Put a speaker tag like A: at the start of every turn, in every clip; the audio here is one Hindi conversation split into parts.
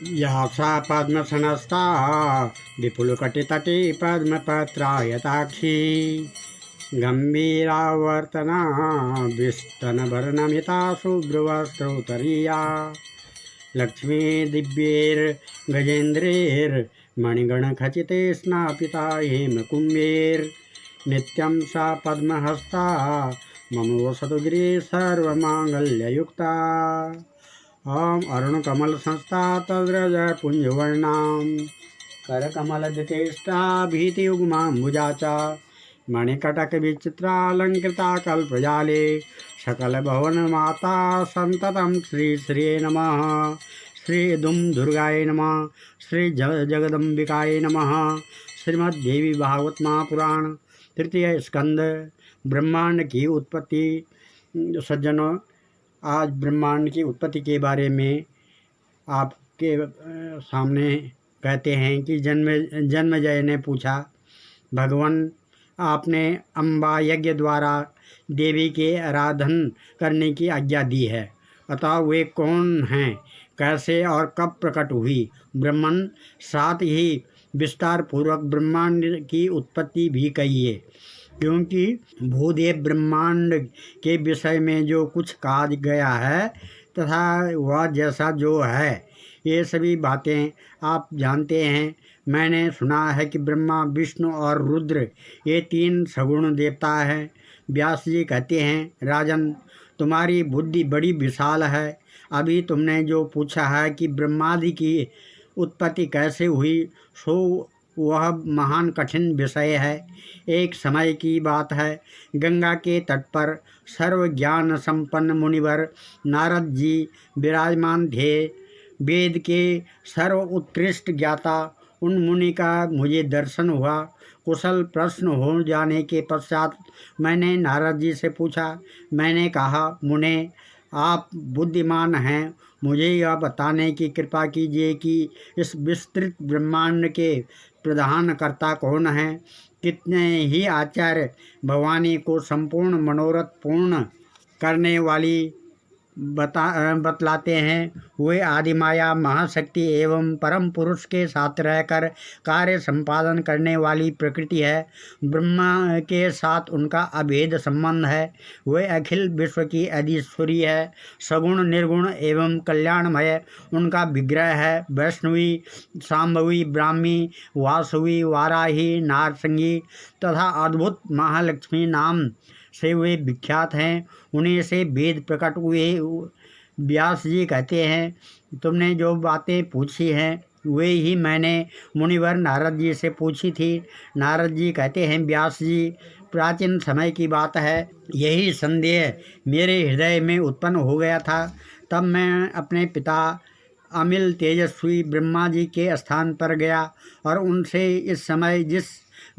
A: या सा पद्मसनस्ता विपुलकटितटे पद्मपत्रायताक्षी गम्भीरावर्तना विस्तनवर्णमिता शुभ्रवस्त्रोत्तरीया लक्ष्मी दिव्यैर्गजेन्द्रैर्मणिगणखचिते स्नापिता हेमकुम्भैर्नित्यं सा पद्महस्ता मम वसतु गृहे सर्वमाङ्गल्ययुक्ता। ओम अरुणकमल संस्था तद्रज पुंजवर्णाम करकमलदितेष्टा भीतियुग्माम्बुजा च मणिकटक विचित्रालंकृता कल्पजाले सकल भवन माता संततम श्री श्री नमः। श्री दुम दुर्गाय नमः। श्री जगदम्बिकाय नमः। श्रीमद्देवी भागवत महापुराण तृतीय स्कंद ब्रह्मांड की उत्पत्ति। सज्जनों, आज ब्रह्मांड की उत्पत्ति के बारे में आपके सामने कहते हैं कि जन्मेजय ने पूछा, भगवान आपने अम्बा यज्ञ द्वारा देवी के आराधन करने की आज्ञा दी है, अतः वे कौन हैं, कैसे और कब प्रकट हुई? ब्रह्मन साथ ही विस्तार पूर्वक ब्रह्मांड की उत्पत्ति भी कहिए, क्योंकि भूदेव ब्रह्मांड के विषय में जो कुछ कहा गया है तथा वह जैसा जो है, ये सभी बातें आप जानते हैं। मैंने सुना है कि ब्रह्मा, विष्णु और रुद्र ये तीन सगुण देवता हैं। व्यास जी कहते हैं, राजन, तुम्हारी बुद्धि बड़ी विशाल है। अभी तुमने जो पूछा है कि ब्रह्मादि की उत्पत्ति कैसे हुई, सो वह महान कठिन विषय है। एक समय की बात है, गंगा के तट पर सर्व ज्ञान संपन्न मुनिवर नारद जी विराजमान थे। वेद के सर्व उत्कृष्ट ज्ञाता उन मुनि का मुझे दर्शन हुआ। कुशल प्रश्न हो जाने के पश्चात मैंने नारद जी से पूछा। मैंने कहा, मुने, आप बुद्धिमान हैं, मुझे यह बताने की कृपा कीजिए कि इस विस्तृत ब्रह्मांड के प्रधान कर्ता कौन है। कितने ही आचार्य भवानी को संपूर्ण मनोरथ पूर्ण करने वाली बतलाते हैं। वे आदिमाया महाशक्ति एवं परम पुरुष के साथ रहकर कार्य संपादन करने वाली प्रकृति है। ब्रह्मा के साथ उनका अभेद संबंध है। वे अखिल विश्व की अधीश्वरी है, सगुण निर्गुण एवं कल्याणमय उनका विग्रह है। वैष्णवी, सांभवी, ब्राह्मी, वासवी, वाराही, नारसंगी तथा अद्भुत महालक्ष्मी नाम से वे विख्यात हैं। उन्हीं से वेद प्रकट हुए। व्यास जी कहते हैं, तुमने जो बातें पूछी हैं वे ही मैंने मुनिवर नारद जी से पूछी थी। नारद जी कहते हैं, व्यास जी, प्राचीन समय की बात है, यही संदेह मेरे हृदय में उत्पन्न हो गया था। तब मैं अपने पिता अमिल तेजस्वी ब्रह्मा जी के स्थान पर गया और उनसे इस समय जिस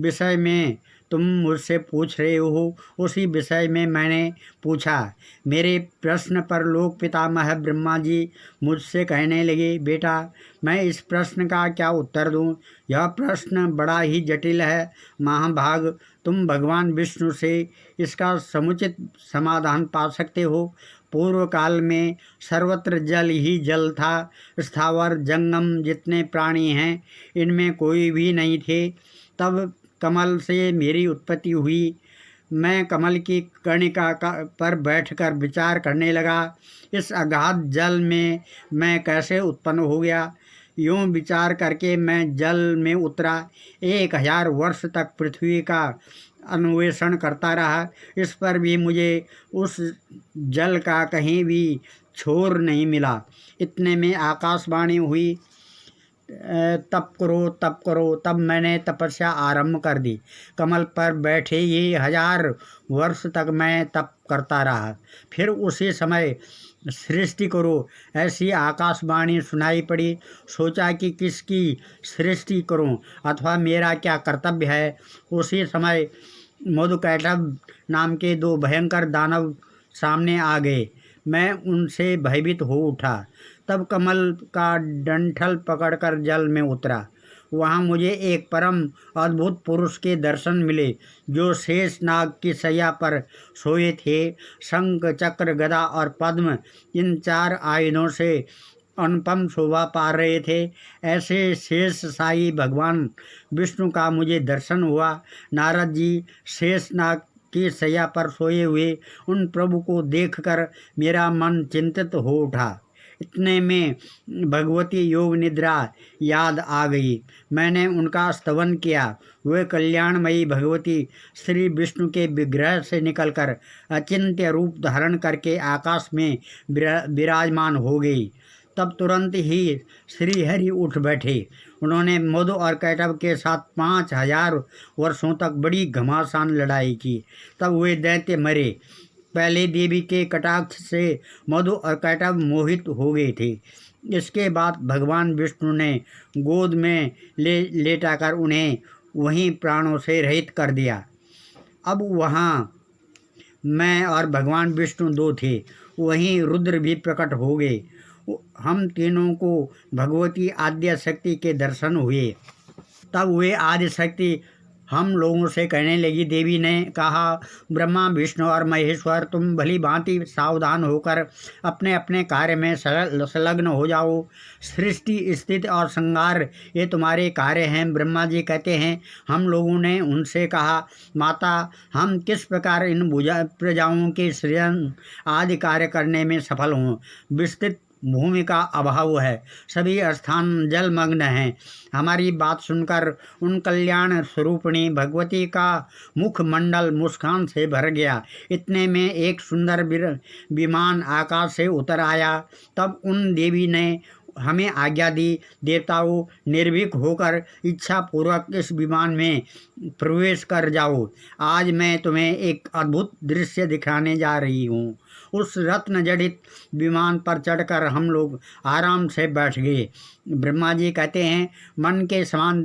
A: विषय में तुम मुझसे पूछ रहे हो उसी विषय में मैंने पूछा। मेरे प्रश्न पर लोक पितामह ब्रह्मा जी मुझसे कहने लगे, बेटा, मैं इस प्रश्न का क्या उत्तर दूं? यह प्रश्न बड़ा ही जटिल है। महाभाग, तुम भगवान विष्णु से इसका समुचित समाधान पा सकते हो। पूर्व काल में सर्वत्र जल ही जल था। स्थावर जंगम जितने प्राणी हैं, इनमें कोई भी नहीं थे। तब कमल से मेरी उत्पत्ति हुई। मैं कमल की कर्णिका पर बैठकर विचार करने लगा, इस अगाध जल में मैं कैसे उत्पन्न हो गया। यूँ विचार करके मैं जल में उतरा। 1000 वर्ष तक पृथ्वी का अन्वेषण करता रहा। इस पर भी मुझे उस जल का कहीं भी छोर नहीं मिला। इतने में आकाशवाणी हुई, तप करो तप करो। तब मैंने तपस्या आरंभ कर दी। कमल पर बैठे ही 1000 वर्ष तक मैं तप करता रहा। फिर उसी समय सृष्टि करो, ऐसी आकाशवाणी सुनाई पड़ी। सोचा कि किसकी सृष्टि करूं अथवा मेरा क्या कर्तव्य है। उसी समय मधुकैटभ नाम के 2 भयंकर दानव सामने आ गए। मैं उनसे भयभीत हो उठा। तब कमल का डंठल पकड़कर जल में उतरा। वहाँ मुझे एक परम अद्भुत पुरुष के दर्शन मिले, जो शेष नाग की शैया पर सोए थे। शंख, चक्र, गदा और पद्म, इन 4 आयुधों से अनुपम शोभा पा रहे थे। ऐसे शेष साई भगवान विष्णु का मुझे दर्शन हुआ। नारद जी शेषनाग की शैया पर सोए हुए उन प्रभु को देखकर मेरा मन चिंतित हो उठा। इतने में भगवती योग निद्रा याद आ गई। मैंने उनका स्तवन किया। वे कल्याणमयी भगवती श्री विष्णु के विग्रह से निकलकर अचिंत्य रूप धारण करके आकाश में विराजमान हो गई। तब तुरंत ही श्री हरि उठ बैठे। उन्होंने मधु और कैटभ के साथ 5000 वर्षों तक बड़ी घमासान लड़ाई की। तब वे दैत्य मरे। पहले देवी के कटाक्ष से मधु और कैटभ मोहित हो गए थे। इसके बाद भगवान विष्णु ने गोद में लेटाकर उन्हें वहीं प्राणों से रहित कर दिया। अब वहाँ मैं और भगवान विष्णु दो थे। वहीं रुद्र भी प्रकट हो गए। हम तीनों को भगवती आद्य शक्ति के दर्शन हुए। तब वे आदि शक्ति हम लोगों से कहने लगी। देवी ने कहा, ब्रह्मा विष्णु और महेश्वर, तुम भली भांति सावधान होकर अपने अपने कार्य में संलग्न हो जाओ। सृष्टि स्थिति और संहार ये तुम्हारे कार्य हैं। ब्रह्मा जी कहते हैं, हम लोगों ने उनसे कहा, माता, हम किस प्रकार इन प्रजाओं के सृजन आदि कार्य करने में सफल हों। विस्तृत भूमि का अभाव है, सभी स्थान जलमग्न हैं। हमारी बात सुनकर उन कल्याण स्वरूपिणी भगवती का मुखमंडल मुस्कान से भर गया। इतने में एक सुंदर विमान आकाश से उतर आया। तब उन देवी ने हमें आज्ञा दी, देवताओं, निर्भीक होकर इच्छा पूर्वक इस विमान में प्रवेश कर जाओ। आज मैं तुम्हें एक अद्भुत दृश्य दिखाने जा रही हूँ। उस रत्न जड़ित विमान पर चढ़कर हम लोग आराम से बैठ गए। ब्रह्मा जी कहते हैं, मन के समान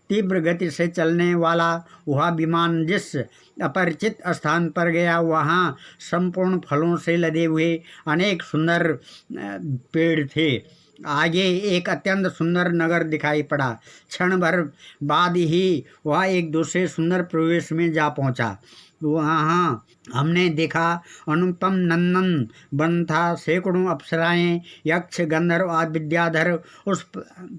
A: तीव्र गति से चलने वाला वह विमान जिस अपरिचित स्थान पर गया, वहाँ संपूर्ण फलों से लदे हुए अनेक सुंदर पेड़ थे। आगे एक अत्यंत सुंदर नगर दिखाई पड़ा। क्षण भर बाद ही वह एक दूसरे सुंदर प्रवेश में जा पहुंचा। वहाँ हमने देखा अनुपम नंदन वन था। सैकड़ों अप्सराएं, यक्ष, गंधर्व आदि विद्याधर उस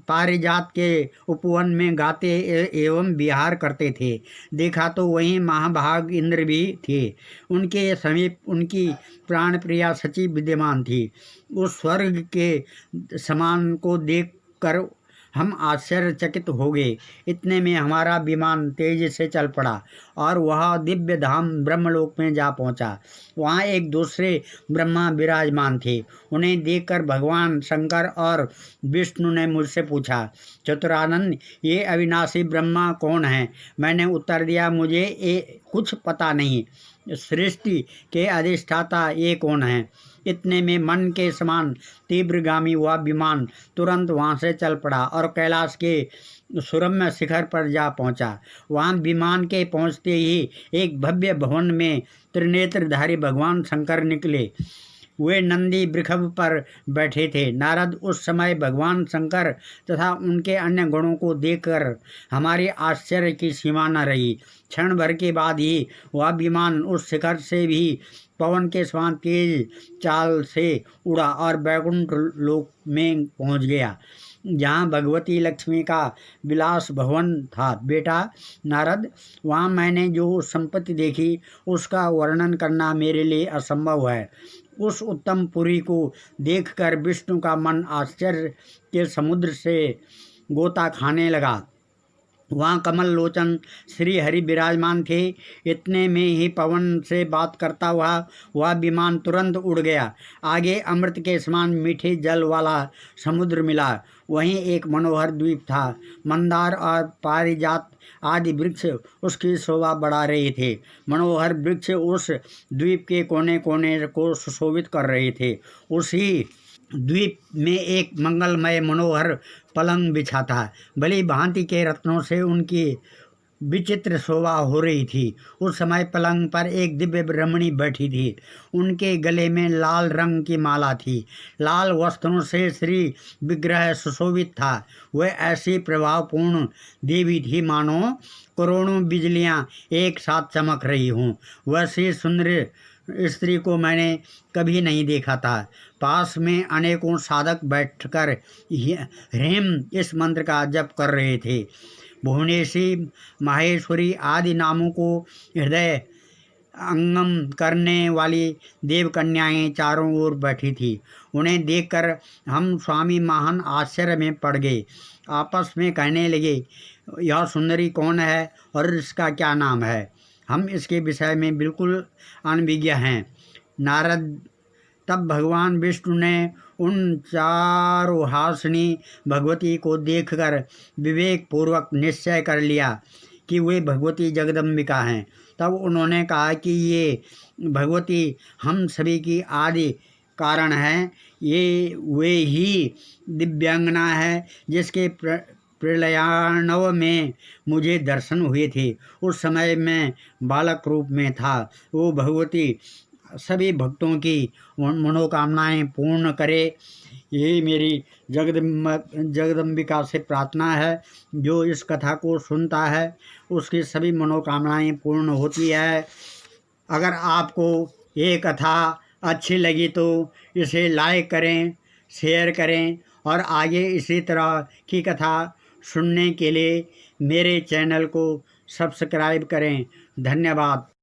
A: पारिजात के उपवन में गाते एवं विहार करते थे। देखा तो वहीं महाभाग इंद्र भी थे। उनके समीप उनकी प्राण प्रिया सची विद्यमान थी। उस स्वर्ग के समान को देखकर हम आश्चर्यचकित हो गए। इतने में हमारा विमान तेज से चल पड़ा और वह दिव्य धाम ब्रह्मलोक में जा पहुंचा। वहाँ एक दूसरे ब्रह्मा विराजमान थे। उन्हें देखकर भगवान शंकर और विष्णु ने मुझसे पूछा, चतुरानंद, ये अविनाशी ब्रह्मा कौन है? मैंने उत्तर दिया, मुझे कुछ पता नहीं। सृष्टि के अधिष्ठाता ये कौन है? इतने में मन के समान तीव्रगामी हुआ विमान तुरंत वहाँ से चल पड़ा और कैलाश के सुरम्य शिखर पर जा पहुँचा। वहाँ विमान के पहुँचते ही एक भव्य भवन में त्रिनेत्रधारी भगवान शंकर निकले। वे नंदी वृषभ पर बैठे थे। नारद उस समय भगवान शंकर तथा उनके अन्य गुणों को देखकर हमारी आश्चर्य की सीमा न रही। क्षण भर के बाद ही वह विमान उस शिखर से भी पवन के समान तेज चाल से उड़ा और बैकुंठ लोक में पहुंच गया, जहाँ भगवती लक्ष्मी का विलास भवन था। बेटा नारद, वहाँ मैंने जो संपत्ति देखी उसका वर्णन करना मेरे लिए असंभव है। उस उत्तम पुरी को देखकर विष्णु का मन आश्चर्य के समुद्र से गोता खाने लगा। वहाँ कमल लोचन श्री हरि विराजमान थे। इतने में ही पवन से बात करता हुआ वह विमान तुरंत उड़ गया। आगे अमृत के समान मीठे जल वाला समुद्र मिला। वहीं एक मनोहर द्वीप था। मंदार और पारिजात आदि वृक्ष उसकी शोभा बढ़ा रहे थे। मनोहर वृक्ष उस द्वीप के कोने कोने को सुशोभित कर रहे थे। उसी द्वीप में एक मंगलमय मनोहर पलंग बिछा था। भली भांति के रत्नों से उनकी विचित्र शोभा हो रही थी। उस समय पलंग पर एक दिव्य ब्रह्मणी बैठी थी। उनके गले में लाल रंग की माला थी। लाल वस्त्रों से श्री विग्रह सुशोभित था। वह ऐसी प्रभावपूर्ण देवी थी मानो करोड़ों बिजलियां एक साथ चमक रही हों। वैसी सुंदर स्त्री को मैंने कभी नहीं देखा था। पास में अनेकों साधक बैठकर ह्रीं इस मंत्र का जप कर रहे थे। भुवनेशी, माहेश्वरी आदि नामों को हृदय अंगम करने वाली देवकन्याएं चारों ओर बैठी थी। उन्हें देखकर हम स्वामी महान आश्चर्य में पड़ गए। आपस में कहने लगे, यह सुंदरी कौन है और इसका क्या नाम है? हम इसके विषय में बिल्कुल अनभिज्ञ हैं। नारद तब भगवान विष्णु ने उन चारुहासिनी भगवती को देखकर विवेक पूर्वक निश्चय कर लिया कि वे भगवती जगदम्बिका हैं। तब उन्होंने कहा कि ये भगवती हम सभी की आदि कारण है। ये वे ही दिव्यांगना है जिसके प्रलयार्णव में मुझे दर्शन हुए थे। उस समय मैं बालक रूप में था। वो भगवती सभी भक्तों की मनोकामनाएं पूर्ण करे, यही मेरी जगदम्बिका से प्रार्थना है। जो इस कथा को सुनता है उसकी सभी मनोकामनाएं पूर्ण होती है। अगर आपको ये कथा अच्छी लगी तो इसे लाइक करें, शेयर करें और आगे इसी तरह की कथा सुनने के लिए मेरे चैनल को सब्सक्राइब करें। धन्यवाद।